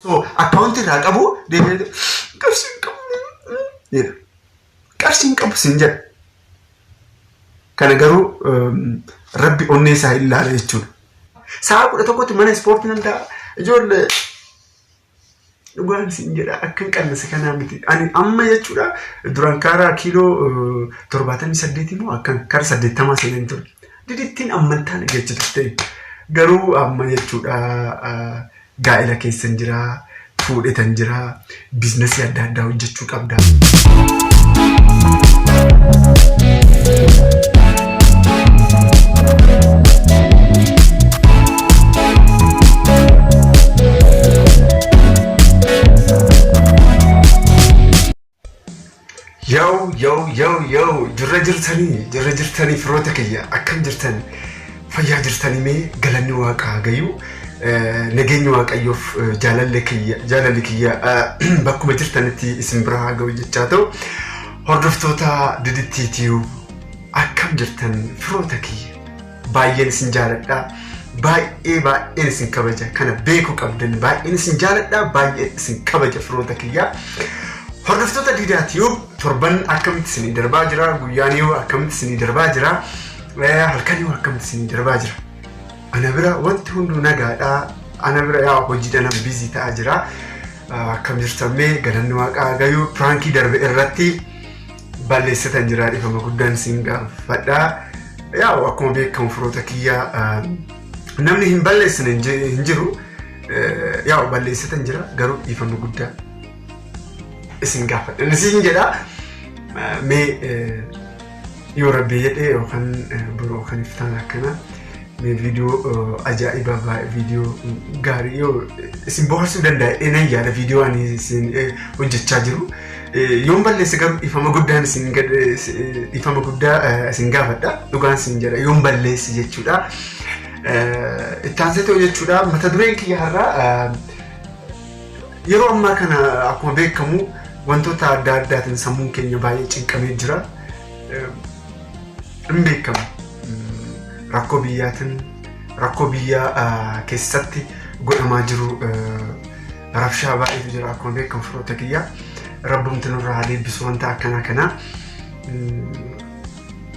So account irraa qabu deebi'ee qarshiin qabu siin jedha. Kana garuu rabbi onnee isaa ilaala jechuudha. Sa'a 11tti mana ispoortii nan ta'a. Ijoollee dhugaan siin jedha akka hin qannase kanaa miti. Ani amma jechuudha duraan karaa kiiloo 78 moo akka karaa 80 seenan ture. Didittiin ammantaan geejjitu ta'e. Garuu amma jechuudha gaa'ela keessa jira, fuudhetan jira, biizinasii adda addaa hojjechuu qabda. Yo, jirra jirtanii firoota kiyya akkam jirtan fayyaa jirtanii mee galanni waaqaa gayu nageenyi waaqayyoof jaalalli kiyya bakkuma jirtanitti isin bira haa ga'u jechaa ta'u hordoftoota didittiitiyu akkam jirtan firoota kiyya baay'een isin jaaladha baay'een isin kabaja kana beekuu qabdan baay'een isin jaaladha baay'een isin kabaja firoota kiyya. Hordoftoota Didaatiyu torban akkamitti isinii darbaa jira guyyaaniyu akkamitti isinii darbaa jira halkaniyu akkamitti isinii darbaa jira. Ana bira wanti hunduu nagaadha. Ana bira yaa hojiidhaan busy ta'aa jira. Akkam jirtan mee galanni waaqaa gayu pranki darbe irratti balleessatan jira dhifama guddaan isin gaafadha. Yaa akkuma beekamu firoota kiyya namni hin balleessine hin jiru. Yaa balleessatan jira garuu dhifama guddaa isin gaafadha. Isin jedha mee yoo rabbi jedhee yookaan biroo kan iftaan akkana mee viidiyoo ajaa'ibaa viidiyoo gaarii yoo isin bohaarsuu danda'e nan yaada viidiyoo ani isin hojjechaa jiru. Yoon balleesse garuu ifama guddaan ifama guddaa isin gaafadha. Dhugaan isin jedha yoon balleesse jechuudha. Itti aansee ta'u jechuudha mata dureen kiyya har'aa yeroo ammaa kana akkuma beekamu wantoota adda addaatiin sammuun keenya baay'ee cinqamee jira. Hin beekamu rakkoo biyyaatiin rakkoo biyyaa keessatti godhamaa jiru rabshaa baay'eetu jira akkuma beekamu firoota kiyya. Rabbumti nurraa haa deebisu wanta akkanaa kana.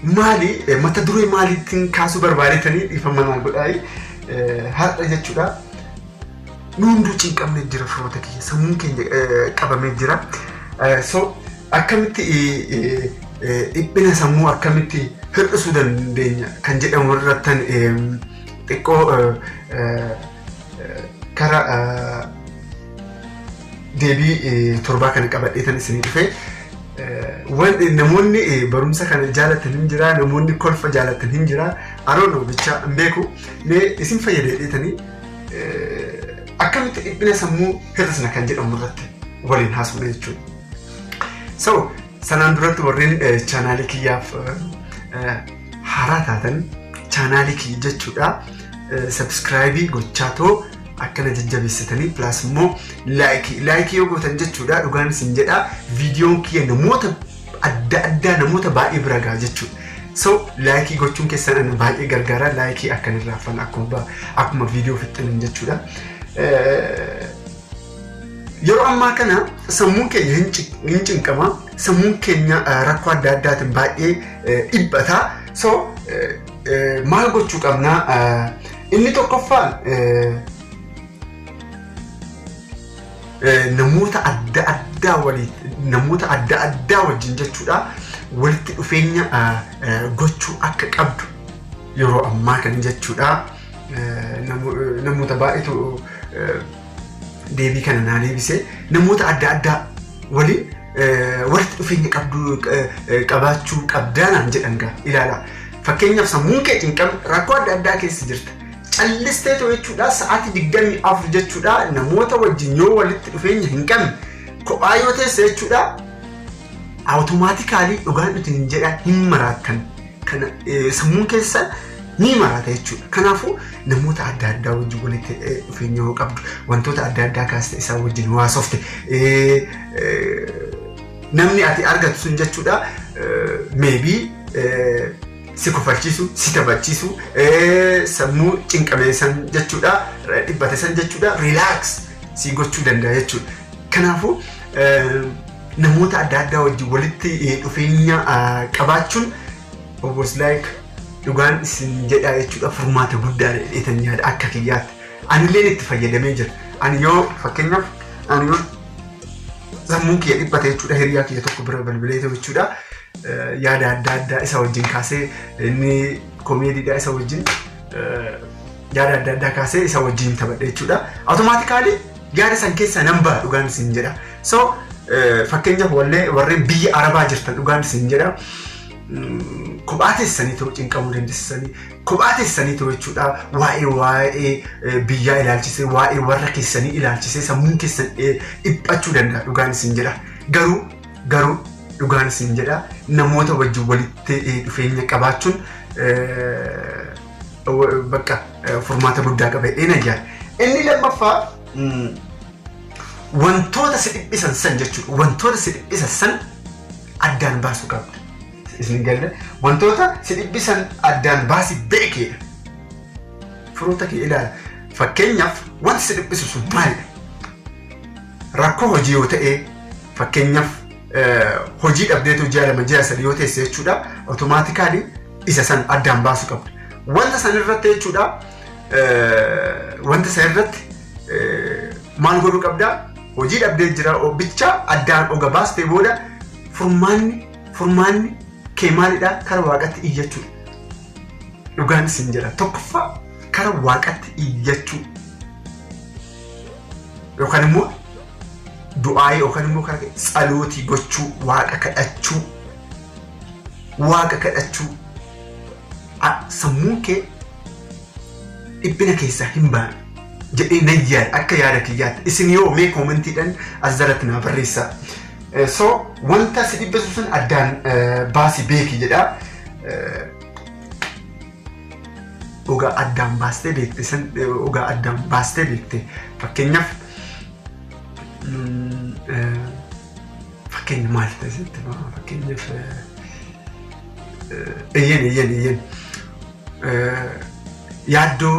Maali mata duree maaliitiin kaasuu barbaadetanii dhiifama naa godhaayi har'a jechuudha. Nunduu cinqamee jira firoota kiyya sammuun keenya qabamee jira. So akkamitti dhiphina sammuu akkamitti hir'isuu dandeenya kan jedhamu irrattan xiqqoo karaa deebii torbaa kana qabadheetan isinii dhufe. Namoonni barumsa kana jaalatan hin jira, namoonni kolfa jaalatan hin jira. Aroon bicha hin beeku isin fayyadamtanii akkamitti dhiphina sammuu hir'isna kan jedhamu irratti waliin haasofna jechuudha. So sanaan duratti warreen chaanaalii kiyyaaf haaraa taatan chaanaalii kiyya jechuudha subscribe gochaa too akkana jajjabeessitanii plus immoo like yoo gootan jechuudha dhugaan isin jedha viidiyoon kiyya namoota adda addaa namoota baay'ee bira ga'a jechuudha. So like gochuun keessan baay'ee gargaara like akkanirraa fan akkuma viidiyoo fixxan jechuudha. Yeroo ammaa kana sammuun keenya hin cinqama sammuun keenya rakkoo adda addaatiin baay'ee dhibbata. So maal gochuu qabna inni tokkoffaan namoota adda addaa wajjin jechuudha walitti dhufeenya gochuu akka qabdu yeroo ammaa kana jechuudha. Namoota baay'eetu deebii kana naa deebise namoota adda addaa waliin walitti dhufeenya qabaachuu qabdaanaan jedhan gaa ilaala. Fakkeenyaaf sammuun kee cinqame rakkoo adda addaa keessa jirta. Callistee ta'u jechuudha sa'aatii 24 jechuudha namoota wajjin yoo walitti dhufeenya hin qabne kophaa yoo teesse jechuudha awutomaatikaalii dhugaan nuti hin jedha hin maraattan kana sammuun keessa ni maraata jechuudha. Kanaafuu namoota adda addaa wajjin walitti dhufeenya yoo qabdu wantoota adda addaa kaasite isaa wajjin haasofte namni ati argatu sun jechuudha maybe si kofalchiisu si taphachiisu sammuu cinqamee san jechuudha dhibbate san jechuudha relax si gochuu danda'a jechuudha. Kanaafuu namoota adda addaa wajjin walitti dhufeenya qabaachuun was like dhugaan isin jedhaa jechuudha. Furmaata guddaa dheetan yaada akka kiyyaatti. Anillee itti fayyadamee jira. Ani yoo fakkeenyaaf ani yoo sammuun kiyya dhibbate jechuudha hiriyaa kiyya tokko bira balbilee ta'u jechuudha. Yaada adda addaa isa wajjin kaasee inni komeediidhaa isa wajjin yaada adda addaa kaasee isa wajjin taphadhe jechuudha. Automaatikaalii yaada san keessaa nan ba'a dhugaan isin jedha. So fakkeenyaaf warreen biyya Arabaa jirtan dhugaan isin jedha. Kophaa teessanii ta'uu cinqamuu dandeessanii kophaa teessanii ta'uu jechuudha. Waa'ee biyyaa ilaalchisee waa'ee warra keessanii ilaalchisee sammuun keessan dhiphachuu danda'a dhugaan isin jedha. Garuu dhugaan isin jedha namoota wajjin walitti dhufeenya qabaachuun bakka furmaata guddaa qaba jedheen ajaa'iba. Inni lammaffaa wantoota si dhiphisan san jechuudha. Wantoota si dhiphisan san addaan baasuu qabda. Isin galle wantoota si dhiphisan addaan baasi beekeedha. Firoota kee ilaala. Fakkeenyaaf wanti si dhiphisu sun maalidha? Rakkoo hojii yoo ta'e fakkeenyaaf hojii dhabdeetu jaalama ji'a sadii yoo teesse jechuudha. Automaatikaalii isa san addaan baasuu qabda. Wanta san irratti jechuudha. Wanta san irratti maal godhuu qabda? Hojii dhabdee jira bicha addaan oga baastee booda furmaanni kee maalidha? Kara waaqatti iyyachuu. Dhugaan isin jedha. Tokkoffaa kara waaqatti iyyachuu. Yookaan immoo du'aa yookaan immoo kara tsalootii gochuu, waaqa kadhachuu. Sammuun kee dhiphina keessaa hin baane jedhee nan yaada akka yaada kiyyaatti. Isin yoo mee koomentiidhaan as jalatti naa barreessaa. So wanta si dhibbisu sun addaan baasi beeki jedha. Ogaa addaan baastee beekte san ogaa addaan baastee beekte fakkeenyaaf fakkeenya maal ta'etti fakkeenyaaf iyyen yaaddoo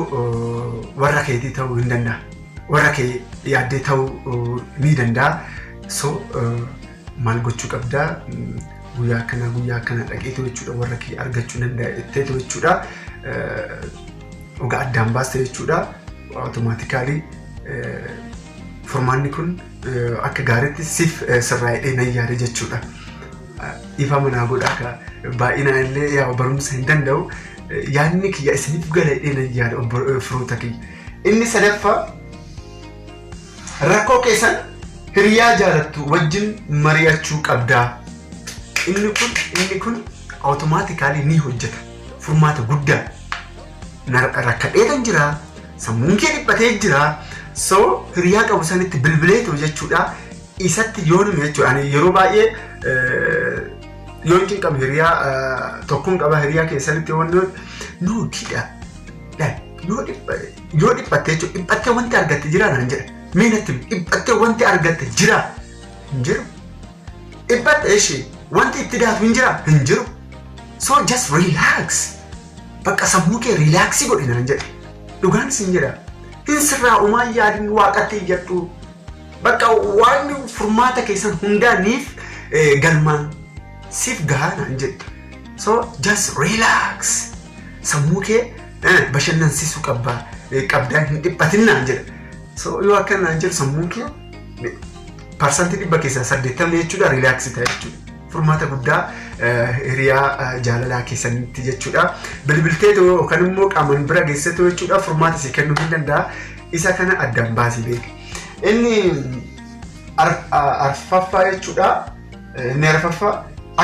warra keetii ta'uu hin danda'a. Warra kee yaaddee ta'uu ni danda'a. So maal gochuu qabdaa? Guyyaa kana dhaqeetu jechuudha warra kee argachuu danda'a jetteetu jechuudha. Ogaa addaan baaste jechuudha. Automaatikaalii furmaanni kun akka gaariitti siif sirraa'ee nan yaada jechuudha. Ifa manaa godhaa baay'inaan illee yaa barumsa hin danda'u. Yaadni kiyya isiniif galee nan yaada firoota kiyya. Inni sadaffaa rakkoo keessan hiriyaa jaalattu wajjin mari'achuu qabdaa. Inni kun automaatikaalii ni hojjeta. Furmaata guddaa. Rakkadheetan jira. Sammuun kee dhiphatee jira. So hiriyaa qabu sanitti bilbileetu jechuudha. Isatti yoo nume jechuudha. Ani yeroo baay'ee yoon cinqabe hiriyaa tokkoon qaba hiriyaa keessanitti wantoota nuutidha. Yoo dhiphattee jechuudha. Dhiphattee wanti argatte jira naan jedha. Meenatti dhiphattee wanti argatte jira hin jiru. Dhiphattee ishee wanti itti daatu hin jira hin jiru. So just relax. Bakka sammuu kee relaxii godhi naan jedha. Dhugaan isin jedha. Hin sirraa'umaa yaadni waaqatti iyyattu. Bakka waan furmaata keessan hundaaniif galmaan siif gahaa naan jedha. So just relax. Sammuu kee bashannansiisuu qabdaa hin dhiphatin naan jedha. So yoo akka naan jedhu sammuun kee parsantii 100 keessaa 80 jechuudha relaxii ta'a jechuudha. Furmaata guddaa hiriyaa jaalalaa keessanitti jechuudha. Bilbilteetu yookaan immoo qaamaan bira geessetu jechuudha furmaata si kennuu hin danda'a. Isa kana addaan baasii beeki. Inni arfaffaa jechuudha. Inni arfaffaa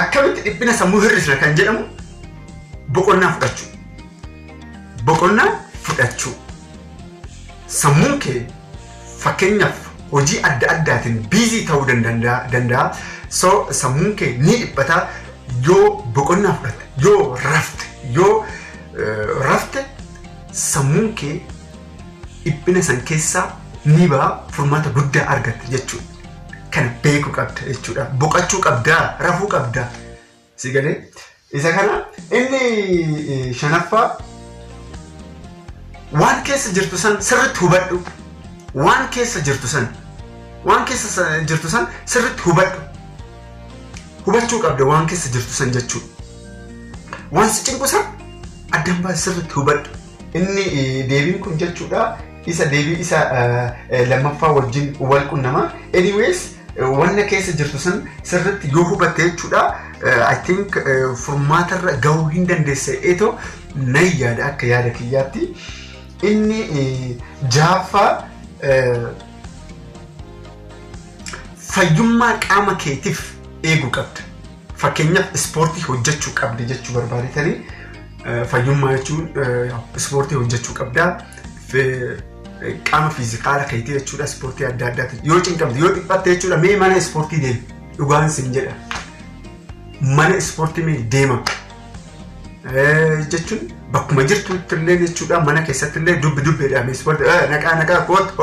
akkamitti dhiphina sammuu hir'isna kan jedhamu boqonnaa fudhachuu. Sammuun kee fakkeenyaaf hojii adda addaatiin biizii ta'uu danda'a. So sammuun kee ni dhiphata yoo boqonnaa fudhatte, yoo rafte sammuun kee dhiphina san keessaa ni ba'a furmaata guddaa argatte jechuudha. Kana beekuu qabda jechuudha. Boqachuu qabdaa, rafuu qabdaa. Si galee? Isa kana inni shanaffaa waan keessa jirtu san sirriitti hubadhu. waan keessa jirtu san sirriitti hubachuu qabda waan keessa jirtu san jechuudha. Waan si cinqu san addaan baasii sirriitti hubadhu. Inni deebiin kun jechuudha isa deebii isa lammaffaa wajjin wal qunnama. Anyways wanna keessa jirtu san sirriitti yoo hubatte jechuudha I think furmaatarra gahuu hin dandeessa eetoo nan yaada akka yaada kiyyaatti. Inni jaaffaa fayyummaa qaama keetiif eeguu qabda. Fakkeenyaaf ispoortii hojjechuu qabda jechuu barbaadetanii fayyummaa jechuun ispoortii hojjechuu qabda. Qaama fiizikaala keetii jechuudha ispoortii adda addaati. Yoo cinqamte yoo dhiphatte jechuudha mee mana ispoortii deemi. Dhugaan sin jedha. Mana ispoortii mee deema. Jechuun bakkuma jirtutti illee jechuudha mana keessatti illee dubbeedhaan ispoortii naqaa hot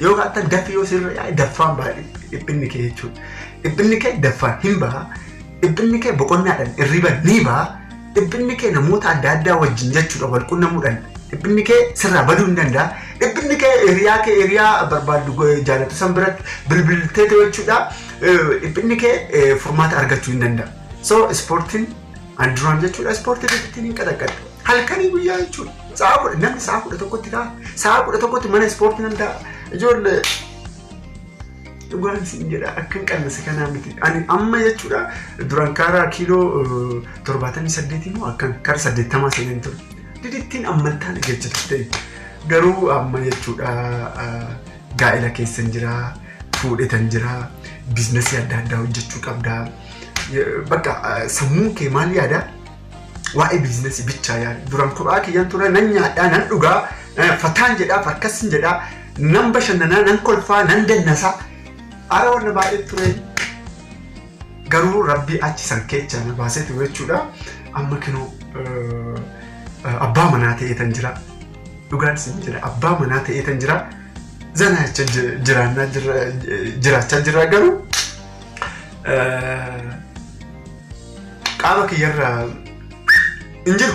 yoo kaatan daffi yoo sirrii daffaan baadhi dhiphinni kee jechuudha. Dhiphinni kee daffaan hin baha. Dhiphinni kee boqonnaadhaan irriban ni baha. Dhiphinni kee namoota adda addaa wajjin jechuudha wal quunnamuudhaan dhiphinni kee sirraa baduu hin danda'a. Dhiphinni kee hiriyaa barbaaddu jaalatu san biratti bilbiltee jechuudha. Dhiphinni kee furmaata argachuu hin danda'a. So ispoortiin duraan jechuudha ispoortii ittiin hin qadaqqadhu. Halkanii guyyaa jechuudha. Namni sa'a 11tti ta'a. Sa'a 11tti mana ispoortii nan ta'a. Ijoollee dhugaan sin jedha akka hin qannase kanaa miti. Ani amma jechuudha duraan karaa kiiloo 78 moo akka karaa 80 seeneen ture. Didittiin ammantaan geejjiba ta'e. Garuu amma jechuudha gaa'ela keessa hin jira, fuudhetan jira, biizinasii adda addaa hojjechuu qabda. Bakka sammuu kee maal yaada? Waa'ee biizinasii bichaa yaada. Duraan kophaa kiyyaan ture nan nyaadhaa, nan dhugaa, fataan jedhaa, farkassin jedhaa, nan bashannanaa, nan kolfaa, nan dannasaa. Ara wanna baay'ee ture. Garuu rabbii achi san keechaa na baasee ture jechuudha. Amma kanoo abbaa manaa ta'eetan jira. Dhugaan sin jira. Abbaa manaa ta'eetan jira. Zana jiraachaa jira garuu qaama kiyyarraa hin jiru.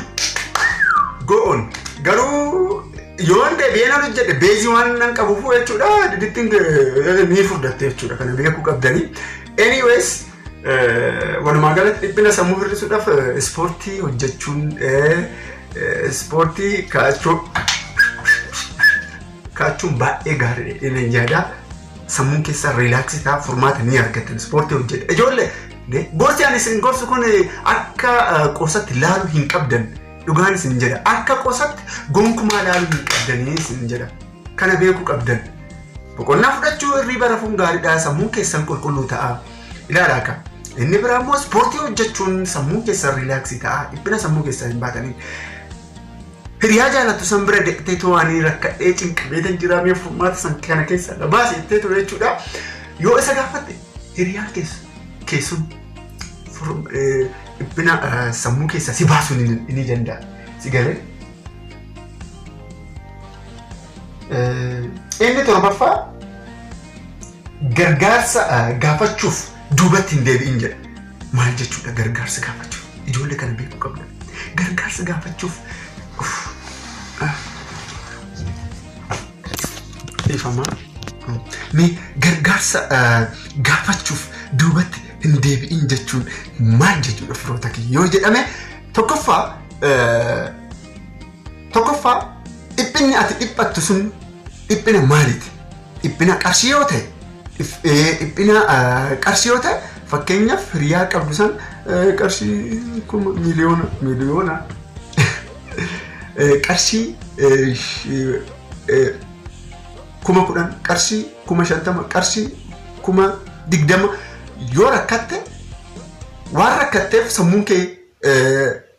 Go on. Garuu yoon deebi'ee nan hojjedhe beezii waan nan qabuuf jechuudha didittiin ni furdatte jechuudha kana beekuu qabdanii. Anyways walumaa galatti dhiphina sammuu hir'isuudhaaf ispoortii hojjechuun ispoortii kaachuun baay'ee gaariidha. Inni yaada sammuun keessaa riilaaksii ta'a furmaata ni argatan ispoortii hojjedha. Ijoollee gorsi ani isin gorsu kun akka qoosatti laaluu hin qabdan. Dhugaan isin jedha akka qoosatti gonkumaa laaluu hin qabdanii isin jedha. Kana beekuu qabdan. Boqonnaa fudhachuu hirriba rafuun gaariidha. Sammuun keessan qulqulluu ta'a. Ilaala akka. Inni biraa immoo ispoortii hojjechuun sammuu keessan riilaaksii ta'a. Dhiphina sammuu keessan hin baatanii. Hiriyaa jaalatu san bira deeqtee to'anii rakkadhee cinqabeetan jiraamee furmaata san kana keessa baasee ittee ture jechuudha. Yoo isa gaafatte hiriyaa keessuun dhiphina sammuu keessaa si baasuun ni danda'a. Si galee? Inni torbaffaa gargaarsa gaafachuuf duubatti hin deebi'in jedha. Maal jechuudha gargaarsa gaafachuuf? Ijoollee kana beekuu qabna. Gargaarsa gaafachuuf gargaarsa gaafachuuf duubatti hin deebi'in jechuun maal jechuudha firoota kiyya yoo jedhame tokkoffaa dhiphinni ati dhiphattu sun dhiphina maaliiti? Dhiphina qarshii yoo ta'e fakkeenyaaf hiriyaa qabdu san qarshii miliyoona qarshii 10,000 qarshii 50,000 qarshii 20,000 yoo rakkatte waan rakkatteef sammuun kee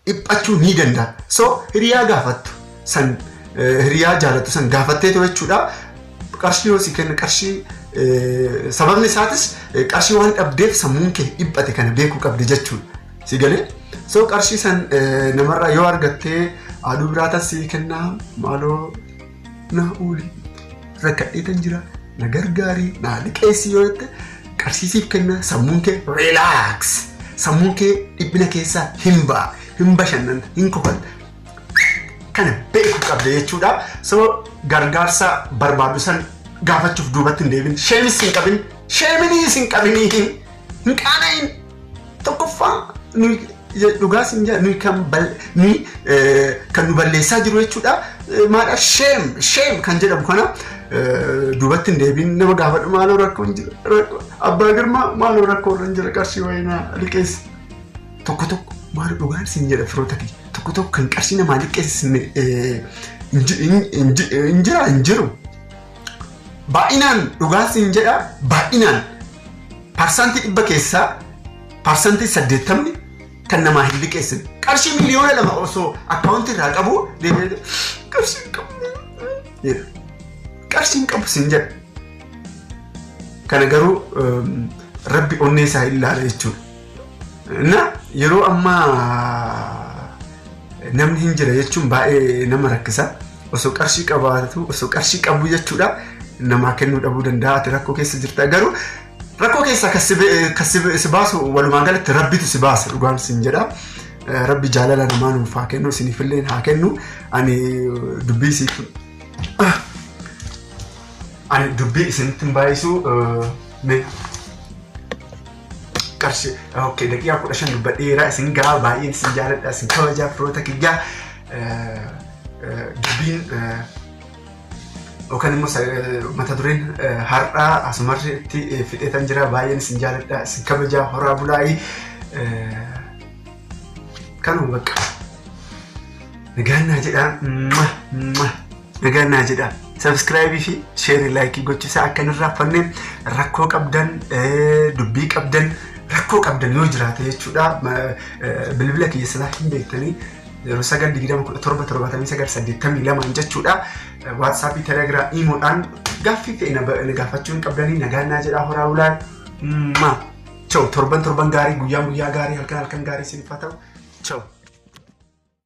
dhiphachuu ni danda'a. So hiriyaa gaafattu san hiriyaa jaalatu san gaafatteetu jechuudha. Qarshii yoo si kenna qarshii sababni isaatis qarshii waan dhabdeef sammuun kee dhiphate kana beekuu qabdi jechuudha. Si galee? So qarshii san namarraa yoo argattee aduu biraatas si kennaa maaloo na uuli rakkadheetan jira na gargaarii na liqeessi yoo jette qarshii siif kenna sammuun kee relax. Sammuun kee dhiphina keessaa hin bashannanta hin kofalta. Kana beekuu qabda jechuudha. So gargaarsa barbaadu san gaafachuuf duubatti hin deebin. Sheemis hin qabin. Sheeminis hin qabinii hin qaanayin. Tokkoffaa nuyi dhugaas hin jaa nuyi kan nu balleessaa jiru jechuudha. Maadha sheem kan jedhamu kana duubatti hin deebin nama gaafadhu maaloo rakkoo hin jira. Abbaa Girmaa maaloo rakkoo irra hin jira qarshii wayinaa liqeessi. Tokko maaloo dhugaan sin jedha firoota kiyya. Tokko kan qarshii namaa liqeessine hin jiru. Baay'inaan dhugaan sin jedha baay'inaan parsantii 100 keessaa parsantii 80 kan namaa hin liqeessine. Qarshii miliyoona 2 osoo akkaawuntii irraa qabu qarshii qabu. Qarshii qabu sin jedha. Kana garuu Rabbi onnee isaa ilaala jechuudha. Na yeroo ammaa namni hin jira jechuun baay'ee nama rakkisa. Osoo qarshii qabaatu osoo qarshii qabu jechuudha namaa kennuu dhabuu danda'a. Ati rakkoo keessa jirta garuu rakkoo keessa si baasu walumaa galatti Rabbitu si baasa dhugaan sin jedha. Rabbi jaalala namaa nuuf haa kennu isiniifillee haa kennu. Ani dubbii isinitti hin baay'isu qarshii okay daqiiqaa 15 dubbadheera isin gaa baay'een isin jaaladha isin kabajaa firoota kiyyaa dubbiin yookaan immoo mata dureen har'aa asumarratti fixeetan jira baay'een isin jaaladha isin kabajaa horaa bulaa'ii kanuma bakka nagaannaa jedha nagaannaa jedha. Subscribe fi share like gochuusaa akka nirraaffanne rakkoo qabdan dubbii qabdan rakkoo qabdan yoo jiraate jechuudha bilbila kiyya silaa hin beektanii 0920177982 jechuudha WhatsApp Telegram imoodhaan gaaffii ta'e na gaafachuu hin qabdanii nagaannaa jedha horaa bulaa ciao torban gaarii guyyaa gaarii halkan gaarii isiniif haa ta'u ciao.